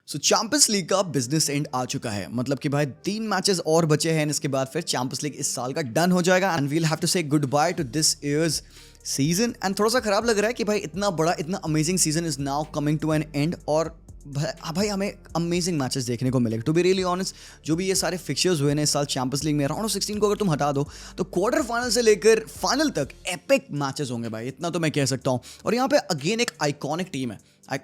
सो champions league का business and आ चुका है। मतलब कि भाई 3 मैचेस और बचे हैं, इसके बाद फिर चैंपियंस लीग इस साल का डन हो जाएगा एंड वील हैव टू से good by two this years season. And थोड़ा सा खराब लग रहा है कि भाई इतना बड़ा इतना amazing season is now coming to an end और भाई हमें अमेजिंग मैचेस देखने को मिलेगा। टू बी रियली ऑनेस्ट, जो भी ये सारे फिक्चर्स हुए हैं इस साल चैंपियंस लीग में, राउंड ऑफ 16 को अगर तुम हटा दो तो क्वार्टर फाइनल से लेकर फाइनल तक एपिक मैचेस होंगे भाई, इतना तो मैं कह सकता हूँ। और यहाँ पे अगेन एक आइकॉनिक टीम है,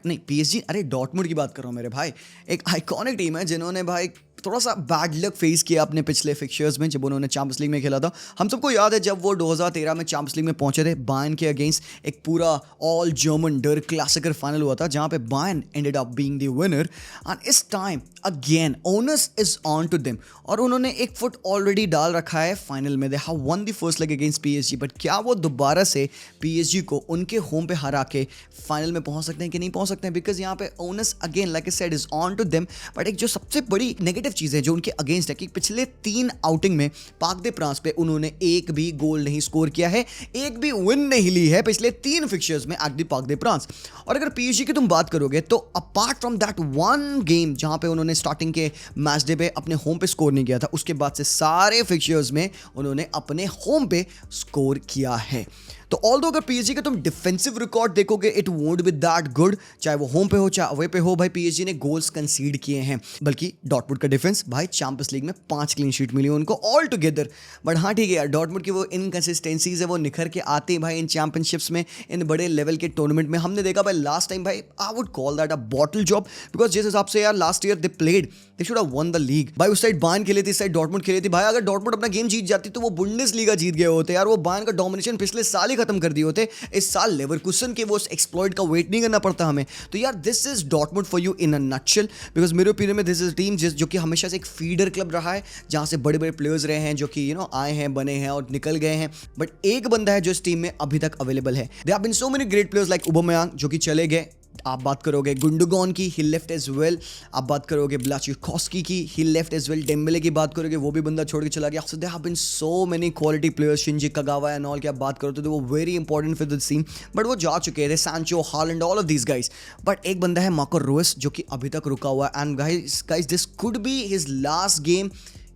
नहीं पीएसजी, अरे डॉर्टमुंड की बात कर रहा हूँ मेरे भाई। एक आइकॉनिक टीम है जिन्होंने भाई थोड़ा सा बैड लक फेस किया अपने पिछले फिक्चर्स में जब उन्होंने चैंपियंस लीग में खेला था। हम सबको याद है जब वो 2013 में चैंपियंस लीग में पहुंचे थे बायर्न के अगेंस्ट, एक पूरा ऑल जर्मन डर क्लासिकर फाइनल हुआ था जहां पे Bayern ended up being the winner. And इस time again onus is on to them और उन्होंने एक फुट ऑलरेडी डाल रखा है फाइनल में। They have one the first leg against PSG, but क्या वो दोबारा से पीएसजी को उनके होम पे हरा के फाइनल में पहुंच सकते हैं कि नहीं पहुंच सकते हैं? बिकॉज यहाँ पे onus again like I said is on to them. But एक जो सबसे बड़ी नेगेटिव चीज़ है जो उनके अगेंस्ट है कि पिछले 3 आउटिंग में पार्क दे प्रांस पे उन्होंने एक भी गोल नहीं स्कोर किया है, एक भी विन नहीं ली है पिछले 3 फिक्चर्स में at the park they prawns. और अगर पीएसजी की तुम बात करोगे तो apart from that one game जहां पे उन्होंने स्टार्टिंग के मैच डे पे अपने होम पे स्कोर नहीं किया था, उसके बाद से सारे फिक्चर्स में उन्होंने अपने होम पे स्कोर किया है। तो ऑल्दो अगर पीएसजी का तुम डिफेंसिव रिकॉर्ड देखोगे it won't be that good, चाहे वो होम पे हो चाहे अवे पे हो। भाई पीएसजी ने गोल्स कंसीड किए हैं, बल्कि डॉर्टमुंड का डिफेंस भाई चैंपियंस लीग में 5 क्लीन शीट मिली उनको ऑल टुगेदर। बट हाँ ठीक है यार, डॉर्टमुंड की वो इनकंसिस्टेंसीज है वो निखर के आते हैं भाई इन चैंपियनशिप्स में, इन बड़े लेवल के टूर्नामेंट में। हमने देखा भाई लास्ट टाइम भाई I would call that a bottle job, because जिस हिसाब से यार last year they played they should have one the league. भाई उस साइड बायर्न खेली थी, इस साइड डॉर्टमुंड खेली थी। भाई अगर डॉर्टमुंड अपना गेम जीत जाती तो वो बुंडेसलीगा जीत गए होते यार। वो बायर्न का डोमिनेशन पिछले साल ही खत्म कर दिए होते। इस साल लेवरकुसन के वो एक्सप्लॉइट का वेट नहीं करना पड़ता हमें। तो यार this is Dortmund for you in a nutshell, because मेरे ओपिनियन में दिस इज टीम जो कि हमेशा से एक फीडर क्लब रहा है जहां से बड़े बड़े प्लेयर्स रहे हैं जो कि आए हैं बने हैं और निकल गए हैं। बट एक बंदा है जो इस टीम में अभी तक अवेलेबल है। They have been so many great players like Aubameyang जो कि चले गए। आप बात करोगे गुंडोगन की, ही लेफ्ट एज वेल। आप बात करोगे ब्लाचिखोस्की की, ही लेफ्ट एज वेल। डेम्बेले की बात करोगे वो भी बंदा छोड़ के चला गया। So they have been so many quality players, Shinji Kagawa and all की आप बात करो तो वो very important for the team, but वो जा चुके थे। Sancho, Haaland, all of these guys. But एक बंदा है मार्को रोयस जो कि अभी तक रुका हुआ है। And guys this could be his last game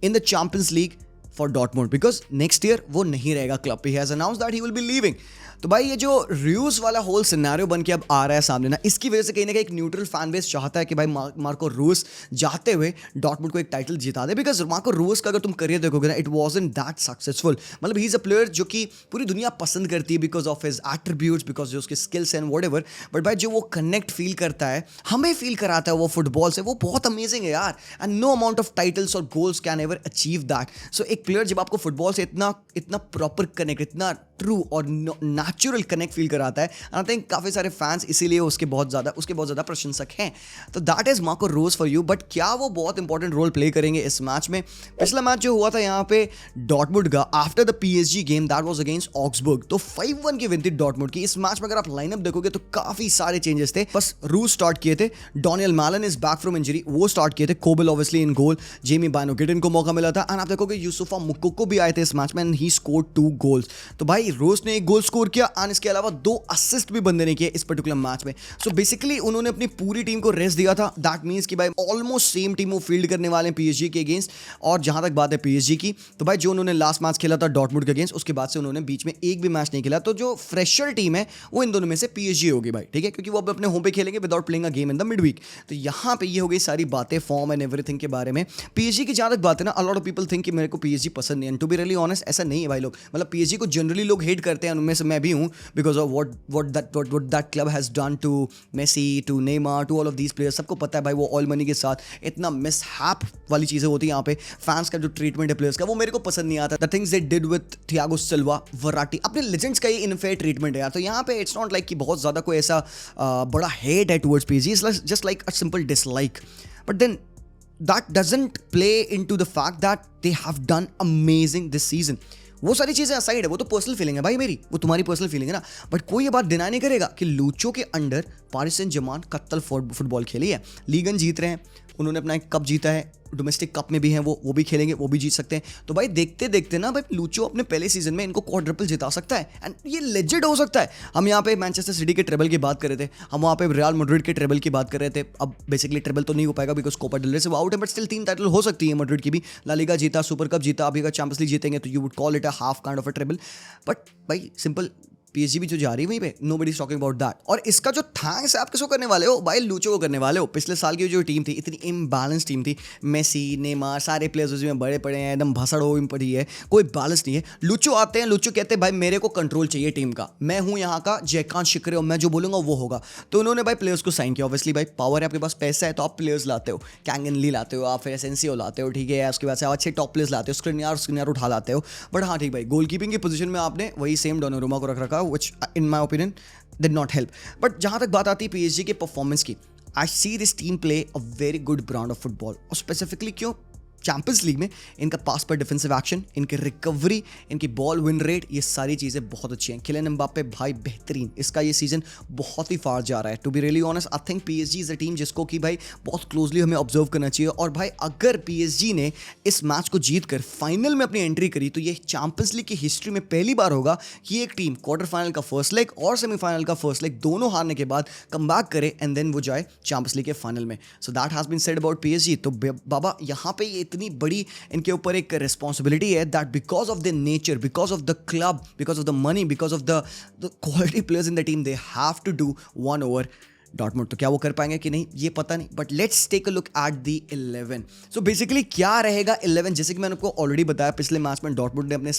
in the champions league for Dortmund, because next year वो नहीं रहेगा क्लब पे। He has announced that he will be leaving. तो भाई ये जो रूस वाला होल सिनेरियो बन के अब आ रहा है सामने ना, इसकी वजह से कहीं ना कहीं एक न्यूट्रल फैन बेस चाहता है कि भाई मार्को रूस जाते हुए डॉर्टमुंड को एक टाइटल जिता दे। बिकॉज मार्को रूस का अगर तुम करियर देखोगे ना, इट वाजंट दैट सक्सेसफुल। मतलब ही इज अ प्लेयर जो कि पूरी दुनिया पसंद करती है because of his attributes, because जो उसके स्किल्स एंड व्हाटएवर। बट भाई जो वो कनेक्ट फील करता है, हमें फील कराता है वो फुटबॉल से, वो बहुत अमेजिंग है यार। And no amount of titles और goals can ever achieve that. So एक प्लेयर जब आपको फुटबॉल से इतना प्रॉपर कनेक्ट, इतना ट्रू और नेचुरल कनेक्ट फील कराता है, आई थिंक काफ़ी सारे फैंस इसीलिए उसके बहुत ज़्यादा प्रशंसक हैं। तो that is Marco Rose for you. But क्या वो बहुत इंपॉर्टेंट रोल प्ले करेंगे इस मैच में? पिछला मैच जो हुआ था यहाँ पे डॉर्टमुंड का after the PSG game that was against Augsburg, तो 5-1 की विन थी डॉर्टमुंड की। इस मैच में अगर आप लाइनअप देखोगे तो काफ़ी सारे चेंजेस थे। बस रूस स्टार्ट किए थे, Daniel melon is back from injury, वो स्टार्ट किए थे। कोबल ऑब्वियसली इन गोल, जेमी बानो गिडन को मौका मिला था। एंड आप देखोगे यूसुफा मुक्को भी आए थे इस मैच में एंड ही स्कोर्ड 2 गोल्स। तो भाई रोज ने 1 गोल स्कोर किया एंड इसके अलावा 2 असिस्ट भी बंदे ने किए इस पर्टिकुलर मैच में। सो बेसिकली उन्होंने अपनी पूरी टीम को रेस्ट दिया था। दैट मींस कि भाई ऑलमोस्ट सेम टीम वो फील्ड करने वाले हैं पीएसजी के अगेंस्ट। और जहां तक बात है पीएसजी की, तो भाई जो उन्होंने लास्ट मैच खेला था डॉर्टमुंड के अगेंस्ट, उसके बाद से उन्होंने बीच में एक भी मैच नहीं खेला। तो जो फ्रेशर टीम है वो इन दोनों में से पीएसजी होगी भाई, ठीक है, क्योंकि वो अपने होम पे खेलेंगे without playing a game in the mid week. तो यहाँ पे ये हो गई सारी बातें फॉर्म एंड एवरीथिंग के बारे में। पीएसजी की जहां तक बात है ना, a lot of people think कि मेरे को पीएसजी पसंद नहीं है। टू बी रियली ऑनेस्ट ऐसा नहीं है भाई। लोग मतलब पीएसजी को जनरली लोग हेट करते हैं, उनमें से मैं भी हूँ, because of what that club has done to Messi, to Neymar, to all of these players। सबको पता है भाई वो ऑयल मनी के साथ इतना मिसहैप वाली चीज़ें होती हैं यहाँ पे। फैंस का जो ट्रीटमेंट है प्लेयर्स का वो मेरे को पसंद नहीं आता। The things they did with Thiago Silva, Verratti, अपने लेजेंड्स का ये इनफेयर ट्रीटमेंट है यार। तो यहाँ पे इट्स नॉट लाइक कि बहुत ज़्यादा कोई ऐसा बड़ा हेट है towards PSG, it's just like a simple dislike. But then that doesn't play into the fact that they have done amazing this season। वो सारी चीज़ें असाइड है, वो तो पर्सनल फीलिंग है भाई मेरी, वो तुम्हारी पर्सनल फीलिंग है ना। बट कोई ये बात डिनाई नहीं करेगा कि लूचो के अंडर पारिस सेंट जर्मैन कत्ल फुटबॉल खेली है, लीगन जीत रहे हैं, उन्होंने अपना एक कप जीता है, डोमेस्टिक कप में भी हैं, वो भी खेलेंगे, वो भी जीत सकते हैं। तो भाई देखते देखते ना भाई लूचो अपने पहले सीजन में इनको क्वाड्रपल जिता सकता है एंड ये लेजिट हो सकता है। हम यहाँ पे मैनचेस्टर सिटी के ट्रेबल की बात कर रहे थे, हम वहाँ पे रियल मैड्रिड के ट्रेबल की बात कर रहे थे। अब बेसिकली ट्रेबल तो नहीं हो पाएगा बिकॉज कोपा डेल रे से वो आउट है, बट स्टिल 3 टाइटल हो सकती है मैड्रिड की भी। ला लीगा जीता, सुपर कप जीता, अभी अगर चैंपियंस लीग जीतेंगे तो you would call it a half kind of a treble. But भाई सिंपल पीएसजी भी जो जा रही है वहीं पे, nobody is talking about that. और इसका जो थैंक्स है आप किसको करने वाले हो भाई? लूचो को करने वाले हो। पिछले साल की जो टीम थी इतनी इम्बैलेंस टीम थी, मेसी नेमार सारे प्लेयर्स उसमें बड़े पड़े हैं, एकदम भसड़ हो पड़ी है, कोई बैलेंस नहीं है। लूचो आते हैं, लूचो कहते हैं भाई मेरे को कंट्रोल चाहिए टीम का, मैं हूँ यहाँ का जयकांत शिखरे और मैं जो बोलूँगा वो होगा। तो उन्होंने भाई प्लेयर्स को साइन किया। ऑब्वियसली भाई पावर है, आपके पास पैसा है तो आप प्लेयर्स लाते हो, कैंगन ली लाते हो, आप फिर एसेंसियो लाते हो, ठीक है, उसके बाद से आप अच्छे टॉप प्लेयर्स लाते हो, स्क्रिनियार उठा लाते हो। बट हाँ ठीक भाई, गोलकीपिंग की पोजीशन में आपने वही सेम डोनारुमा को रख रखा, which in my opinion did not help. But जहां तक बात आती है पीएसजी के परफॉर्मेंस की, I see this team play a very good brand of football. और स्पेसिफिकली क्यों? चैंपियंस लीग में इनका पास पर डिफेंसिव एक्शन, इनकी रिकवरी, इनकी बॉल विन रेट, ये सारी चीज़ें बहुत अच्छी हैं। किलियन एम्बाप्पे भाई बेहतरीन, इसका ये सीजन बहुत ही फार जा रहा है। To be really honest, I think PSG is a team जिसको कि भाई बहुत क्लोजली हमें ऑब्जर्व करना चाहिए। और भाई अगर पीएसजी ने इस मैच को जीत कर फाइनल में अपनी एंट्री करी तो ये चैंपियंस लीग की हिस्ट्री में पहली बार होगा कि एक टीम क्वार्टर फाइनल का फर्स्ट लेग और सेमीफाइनल का फर्स्ट लेग दोनों हारने के बाद कम बैक करे एंड देन वो जाए चैंपियंस लीग के फाइनल में। So that has been said about PSG. तो बाबा यहाँ पे ये इतनी बड़ी इनके ऊपर एक रिस्पॉन्सिबिलिटी है that because of the nature, because of the club, because of the money, because of the quality players in the team, they have to do one over Dortmund. तो क्या वो कर पाएंगे कि नहीं ये पता नहीं, but let's take a look at the 11। So basically क्या रहेगा 11? जैसे कि मैंने आपको ऑलरेडी बताया, पिछले मैच में डॉर्टमुंड ने अपने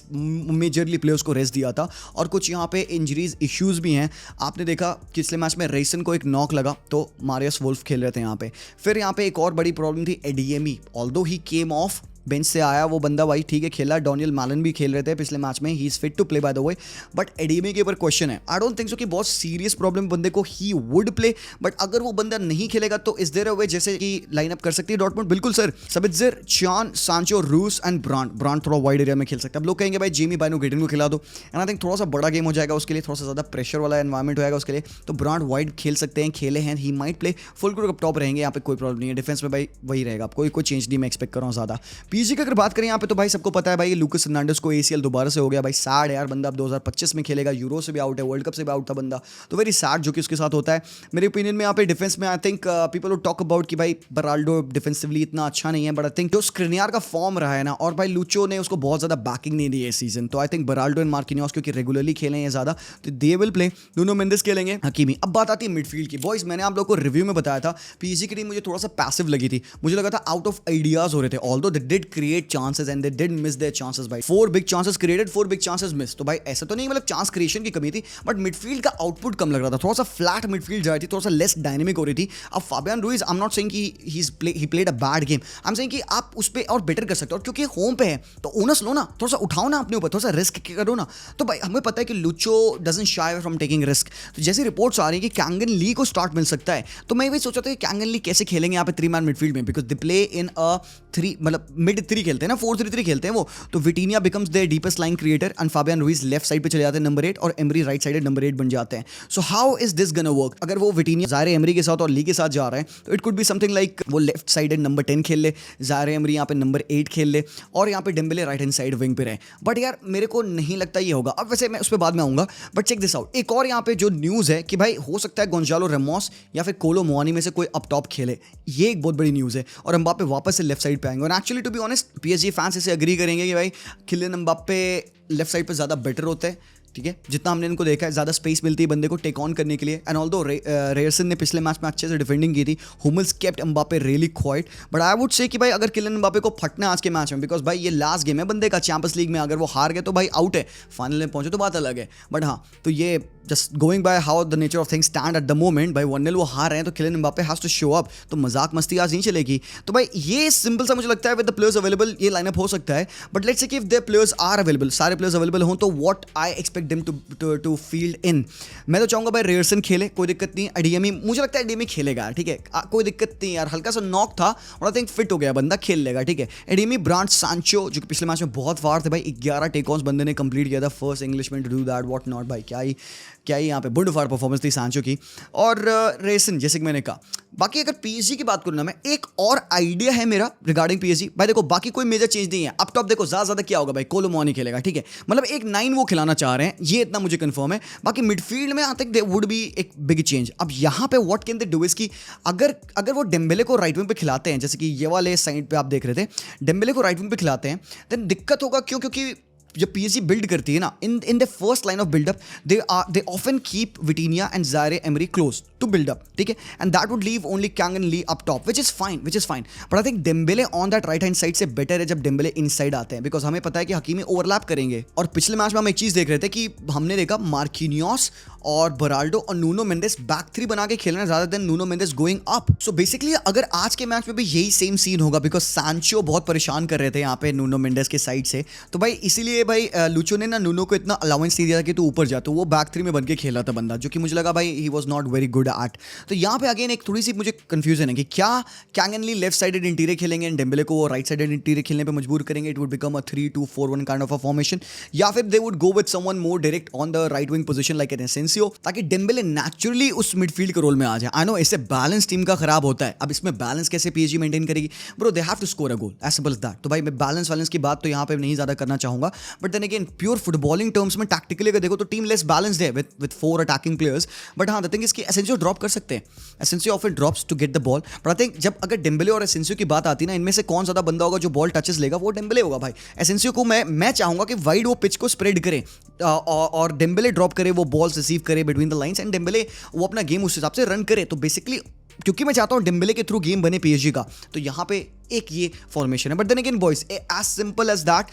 मेजरली प्लेयर्स को रेस्ट दिया था और कुछ यहाँ पे इंजरीज इश्यूज भी हैं। आपने देखा पिछले मैच में रेसन को एक नॉक लगा तो मारियस वुल्फ खेल रहे थे यहाँ पे। फिर यहाँ पे एक और बड़ी प्रॉब्लम थी Adeyemi, although he came off bench से आया वो बंदा, भाई ठीक है खेला। डोनियल मैलन भी खेल रहे थे पिछले मैच में, he is fit to play by the way. But Adeyemi के ऊपर क्वेश्चन है। आई डोंट थिंक सो कि बहुत सीरियस प्रॉब्लम बंदे को, ही वुड प्ले। बट अगर वो बंदा नहीं खेलेगा तो इज देयर अ वे जैसे कि लाइनअप कर सकती है डॉर्टमुंड? बिल्कुल सर, सबित्जर, चान, सांचो, रूस एंड ब्रांड थोड़ा वाइड एरिया में खेल सकता है। अब लोग कहेंगे भाई जेमी बाइनो गेटन को खिला दो, एंड आई थिंक थोड़ा सा बड़ा गेम हो जाएगा उसके लिए, थोड़ा सा ज़्यादा प्रेशर वाला एनवायरमेंट होगा उसके लिए। तो ब्रांड वाइड खेल सकते हैं, खेले हैं, he might play full group top रहेंगे, यहाँ पे कोई प्रॉब्लम नहीं है। डिफेंस में भाई वही रहेगा, कोई चेंज नहीं मैं एक्सपेक्ट कर रहा हूँ ज़्यादा। पीजी की अगर बात करें यहाँ पे तो भाई सबको पता है भाई लूकस हर्नांडेज को एसीएल दोबारा से हो गया। भाई सैड है यार, बंदा अब 2025 में खेलेगा, यूरो से भी आउट है, वर्ल्ड कप से भी आउट था बंदा, तो वेरी सैड जो कि उसके साथ होता है। मेरे ओपिनियन में यहाँ पे डिफेंस में I think people would talk about कि भाई बराल्डो डिफेंसिवली इतना अच्छा नहीं है, बट आई थिंक जो स्क्रिनियार का फॉर्म रहा है ना, और भाई लूचो ने उसको बहुत ज़्यादा बैकिंग नहीं दी है सीजन, तो आई थिंक बराल्डो एंड मार्किनियोस क्योंकि रेगुलरली खेले हैं ज़्यादा तो दे विल प्ले। नुनो मेंडिस खेलेंगे, हकीमी। अब बात आती है मिडफील्ड की। बॉयज मैंने आप लोगों को रिव्यू में बताया था पीजी की टीम मुझे थोड़ा सा पैसिव लगी थी, मुझे लगा था आउट ऑफ आइडियाज हो रहे थे, although they did create chances and they did miss their chances भाई। 4 big chances created, 4 big chances miss. तो भाई ऐसा तो नहीं मतलब चांस क्रिएशन की कमी थी, बट मिडफील्ड का आउटपुट कम लग रहा था, थोड़ा सा फ्लैट मिडफील्ड जा रही थी, थोड़ा सा लेस डायनेमिक हो रही थी। अब Fabian Ruiz, I am not saying कि he played a bad game, I am saying कि आप उस पे और बेटर कर सकते हो, और क्योंकि होम पे है तो ओनस लो ना, थोड़ा सा उठाओ ना अपने ऊपर, थोड़ा सा रिस्क करो ना। तो भाई हमें पता है कि locho doesn't shy away from taking risk. तो जैसे रिपोर्ट्स आ रही है कि कैंगन ली को स्टार्ट मिल सकता है, तो मैं वही सोचा था कि कैंगन ली कैसे खेलेंगे यहाँ पे 3 मैन मिडफील्ड में, बिकॉज दे प्ले इन अ 3 मतलब मिड 3 खेलते हैं ना, 4-3-3 खेलते हैं वो। तो Vitinha becomes their deepest line creator and Fabian Ruiz left side पे चले जाते हैं नंबर 8 और एमरी राइट साइड नंबर 8 बन जाते हैं। So how is this gonna work? अगर वो विटीनिया ज़ायरे एमरी के साथ और ली के साथ जा रहा है तो it could be something like वो लेफ्ट साइडेड नंबर 10 खेल ले, ज़ायरे एमरी यहाँ पे नंबर 8 खेल ले, और यहाँ पे Dembélé right hand side wing पे रहे। बट यार मेरे को नहीं लगता ये होगा। अब वैसे मैं उस पर बाद में आऊँगा, बट चेक दिस आउट। एक और यहाँ पे जो न्यूज़ है कि भाई हो सकता है गोंजालो रेमोस या फिर कोलो मोआनी में से कोई अप टॉप खेले, ये एक बहुत बड़ी न्यूज़ है। और एम्बाप्पे वापस से लेफ्ट साइड पे आएंगे, और actually to be honest PSG fans इसे एग्री करेंगे कि भाई किलियन एम्बाप्पे लेफ्ट साइड पे ज़्यादा बेटर होते हैं, ठीक है, जितना हमने इनको देखा है ज़्यादा स्पेस मिलती है बंदे को टेक ऑन करने के लिए। एंड ऑल्दो रेयरसन ने पिछले मैच में अच्छे से डिफेंडिंग की थी, Hummels kept Mbappe really quiet. But I would say कि भाई अगर किलियन एम्बाप्पे को फटना है आज के मैच में, बिकॉज भाई ये लास्ट गेम है बंदे का चैंपियंस लीग में, अगर वो हार गए तो भाई आउट है, फाइनल में पहुंचे तो बात अलग है। बट हाँ, तो ये just going by how the nature of things stand at the moment, भाई 1-0 वो हार रहे हैं तो Kylian Mbappe has to show up, तो मजाक मस्ती आज नहीं चलेगी। तो भाई ये सिंपल सा मुझे लगता है विद द प्लेयर्स अवेलेबल ये लाइनअप हो सकता है। बट लेट्स से कि if the players are available, सारे प्लेयर्स अवेलेबल हों, तो what I expect them to field in. मैं तो चाहूंगा भाई रेयरसन खेले, कोई दिक्कत नहीं। एडीएमी मुझे लगता है एडीएमी खेलेगा, ठीक है, कोई दिक्कत नहीं यार, हल्का सा नॉक था और आई थिंक फिट हो गया बंदा, खेल लेगा, ठीक है। एडीएमी, ब्रांड, सांचो जो कि पिछले मैच में बहुत फार थे भाई, 11 टेक ऑन्स बंदे ने कंप्लीट किया था, first Englishman to do that, what not भाई, क्या ही क्या ही यहाँ पे बुंडफाड़ परफॉर्मेंस थी सांचो की और रेसन, जैसे कि मैंने कहा। बाकी अगर पीएसजी की बात करूँ ना मैं, एक और आइडिया है मेरा रिगार्डिंग पीएसजी। भाई देखो बाकी कोई मेजर चेंज नहीं है। अप टॉप देखो ज़्यादा क्या होगा भाई, कोलोमोनी खेलेगा, ठीक है, मतलब एक 9 वो खिलाना चाह रहे हैं, ये इतना मुझे कंफर्म है। बाकी मिडफील्ड में I think there would be एक बिग चेंज। अब यहाँ पे what can they do is की अगर वो डेम्बेले को राइट विंग पे खिलाते हैं, जैसे कि ये वाले साइड पे आप देख रहे थे, डेम्बेले को राइट विंग पे खिलाते हैं, देन दिक्कत होगा। क्यों? क्योंकि जब पीएसजी बिल्ड करती है ना, in the first line of buildup they often keep Vitinha and Zaire Emery close to buildup, ठीक है, and that would leave only Kang-in Lee up top, which is fine but I think Dembele on that right hand side से better है जब Dembélé inside आते हैं, because हमें पता है कि हकीमी ओवरलैप करेंगे। और पिछले मैच में हम एक चीज देख रहे थे कि हमने देखा मार्किनियोस और बराल्डो और नूनो मेंडेस बैक थ्री बना के खेलना ज्यादा then Nuno Mendes going up. So basically अगर आज के मैच में भी यही सेम सीन होगा, बिकॉज सांचो बहुत परेशान कर रहे थे यहाँ पे नूनो मेंडेस के साइड से, तो भाई इसीलिए भाई लुचो ने ना नूनो को इतना अलाउंस नहीं दिया था कि तू ऊपर जा, तो वो बैक थ्री में बन के खेला था बंदा, जो कि मुझे लगा भाई he was not very good at. तो यहाँ पे अगेन एक थोड़ी सी मुझे कंफ्यूजन है कि क्या Kang-in Lee left sided interior खेलेंगे एंड डेम्बेले को राइट साइडेड इंटीरियर खेलने पे मजबूर करेंगे, it would become a 3-2-4-1 kind of a formation, या फिर they would go with someone more direct on the right wing position like an Asensio, ताकि Dembele naturally उस मिडफील्ड के रोल में आ जाए। आई नो इससे बैलेंस टीम का खराब होता है। अब इसमें बैलेंस कैसे पीएसजी मेंटेन करेगी? Bro they have to score a goal, as simple as that. तो भाई मैं बैलेंस की बात तो यहाँ पे नहीं ज्यादा करना चाहूंगा, but then again pure footballing terms में टैक्टिकली अगर देखो तो टीम लेस बैलेंस्ड है विद 4 अटैकिंग प्लेयर्स। बट हाँ द थिंग इज कि एसेंसियो ड्रॉप कर सकते हैं, Asensio often drops to get the ball, but I think जब अगर डेम्बेले और एसेंसियो की बात आती है ना, इनमें से कौन ज्यादा बंदा होगा जो बॉल टचेस लेगा, वो डेम्बेले होगा भाई। एसेंसियो को मैं चाहूंगा कि वाइड वो पिच को स्प्रेड करे और डेम्बेले ड्रॉप करे, वो बॉल्स रिसीव करे between the lines and Dembélé वो अपना गेम उस हिसाब से रन करे। तो बेसिकली क्योंकि मैं चाहता हूं डेम्बेले के थ्रू गेम बने पीएसजी का, तो यहां पे एक ये फॉर्मेशन है। But then again boys, as simple as that,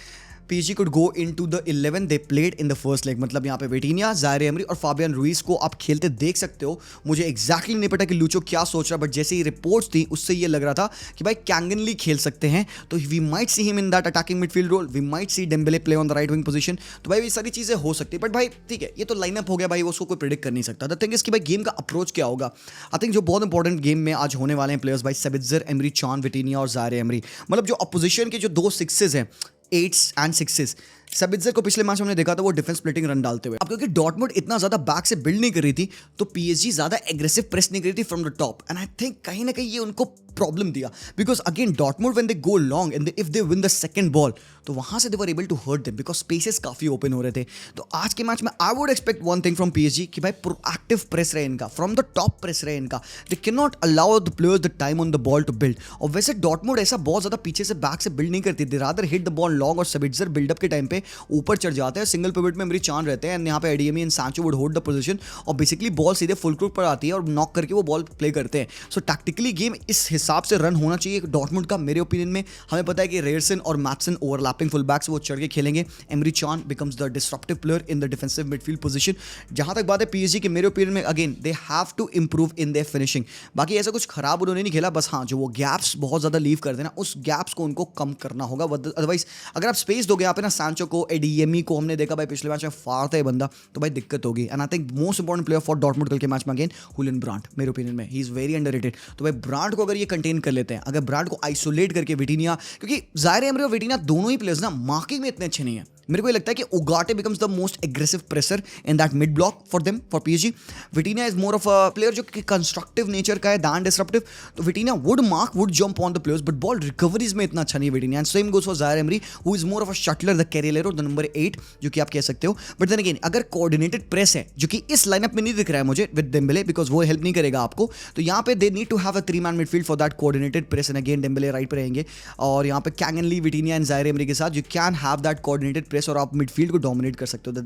PSG could go into the 11 they played in the first leg। मतलब यहाँ पे विटीनिया, ज़ायरे एमरी और फाबियन रुइस को आप खेलते देख सकते हो। मुझे एग्जैक्टली नहीं पता कि लूचो क्या सोच रहा, बट जैसे ही रिपोर्ट्स थी उससे ये लग रहा था कि भाई कैंगन ली खेल सकते हैं, तो we might see him in that attacking midfield role, we might see Dembele play on the right wing position. तो भाई ये सारी चीज़ें हो सकती है, बट भाई ठीक है, ये तो लाइनअप हो गया भाई, उसको कोई प्रेडिक्ट कर नहीं सकता। द थिंग इज कि भाई गेम का अप्रोच क्या होगा। आई थिंक जो बहुत इंपॉर्टेंट गेम में आज होने वाले हैं प्लेयर्स भाई, सबित्जर, एमरी चान, विटीनिया और ज़ायरे एमरी, मतलब जो अपोजिशन के जो 2 सिक्सेस हैं, 8s एंड 6s, सबित्जर को पिछले मैच में हमने देखा था वो डिफेंस स्प्लिटिंग रन डालते हुए। अब क्योंकि डॉर्टमुंड इतना ज्यादा बैक से बिल्ड नहीं कर रही थी, तो पीएसजी ज्यादा एग्रेसिव प्रेस नहीं कर रही थी from the top, and I think कहीं ना कहीं ये उनको प्रॉब्लम दिया, because again Dortmund when they go long and if they win the second ball, तो वहां से they were able to hurt them because spaces काफी ओपन हो रहे थे। तो आज के मैच में I would expect one thing from PSG कि भाई प्रोएक्टिव प्रेस रहे इनका, फ्रॉम द टॉप प्रेस रहे इनका, they can not allow the players the time on the ball to build. और वैसे डॉर्टमुंड ऐसा बहुत ज्यादा पीछे से बैक से बिल्ड नहीं करती, दे rather hit the ball long, और सबित्जर बिल्डअप के टाइम पे ऊपर चढ़ जाते हैं, सिंगल पिवट में एमरी चान रहते हैं, यहाँ पे एडीएमी एंड सांचो वुड होल्ड द पोजीशन, और बेसिकली बॉल सीधे फुल क्रूट पर आती है और नॉक करके वो बॉल प्ले करते हैं। सो टैक्टिकली गेम इस हिसाब से रन होना चाहिए डॉर्टमुंड का मेरे ओपिनियन में। हमें पता है कि रेयरसन और मैथसन ओवरलैपिंग फुल बैक्स वो चढ़ के खेलेंगे, Emre Can becomes the disruptive player in the defensive midfield position. जहां तक बात है पीएसजी के, मेरे ओपिनियन में again they have to improve in their finishing. बाकी ऐसा कुछ खराब उन्होंने नहीं खेला, बस हाँ जो वो गैप्स बहुत ज्यादा लीव कर देना, उस गैप्स को उनको कम करना होगा। अदरवाइज अगर आप स्पेस दोगे यहाँ पे ना, सांचो को, एडीएमी को हमने देखा भाई पिछले मैच में फाड़ता है बंदा, तो भाई दिक्कत होगी। And I think most important player for Dortmund कल के मैच में अगेन हुलियन ब्रांट, मेरे ओपिनियन में ही इज वेरी अंडररेटेड। तो भाई ब्रांट को अगर ये कंटेन कर लेते हैं, अगर ब्रांट को आइसोलेट करके विटीनिया, क्योंकि ज़ायरे एमरी और विटीनिया दोनों ही प्लेयर्स ना मार्किंग में इतने अच्छे नहीं है, मेरे को ये लगता है कि Ugarte becomes the most aggressive presser in that mid block for them, for PSG. Vitinha is more of a player जो कि कंस्ट्रक्टिव नेचर का है दैन डिसरप्टिव, तो Vitinha would mark, would jump on the players, but ball recoveries में इतना अच्छा नहीं है Vitinha. And same goes for Zaire Emery who is more of a shuttler, the carrilero, the number 8 जो कि आप कह सकते हो। बट देन अगेन अगर कोऑर्डिनेटेड प्रेस है, जो कि इस लाइनअप में नहीं दिख रहा है मुझे विद डेम्बेले, बिकॉज वो हेल्प नहीं करेगा आपको, तो यहाँ पे they need to have a 3-man midfield for that coordinated press, and again Dembele right पे रहेंगे, और यहाँ पे Kang-in Lee, Vitinha and Zaire Emery के साथ you can have that coordinated press, और आप मिडफील्ड डोमिनेट कर सकते हो।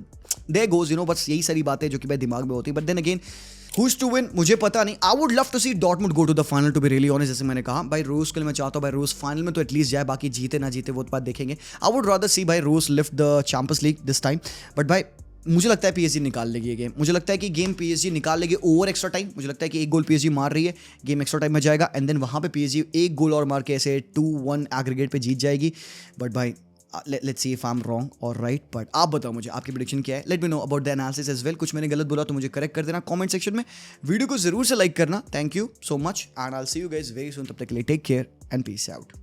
देयर गोज, बस यही सारी बातें जो कि भाई दिमाग में होती है। But then again Who's to win मुझे पता नहीं। I would love to see Dortmund go to the final, to be really honest. जैसे मैंने कहा भाई रूस के लिए मैं चाहता हूँ भाई रूस फाइनल में तो एटलीस्ट जाए, बाकी जीते ना जीते वो तो बात देखेंगे। आई वुड रादर सी भाई रूस lift the champions league this time, but भाई मुझे लगता है पीएसजी निकाल लेगी ये गेम। मुझे लगता है कि गेम पीएसजी निकाल लेगी ओवर एक्स्ट्रा टाइम। मुझे लगता है कि 1 गोल पीएसजी मार रही है, गेम एक्स्ट्रा टाइम में जाएगा, एंड देन वहाँ पे पीएसजी 1 गोल और मार के ऐसे 2-1 एग्रीगेट पे जीत जाएगी। बट भाई let's see if I'm wrong or right, but आप बताओ मुझे आपकी प्रेडिक्शन क्या है। let me know about the analysis as well। कुछ मैंने गलत बोला तो मुझे करेक्ट कर देना कमेंट सेक्शन में। वीडियो को जरूर से लाइक करना। Thank you so much and I'll see you guys very soon। तब तक के लिए take care and peace out.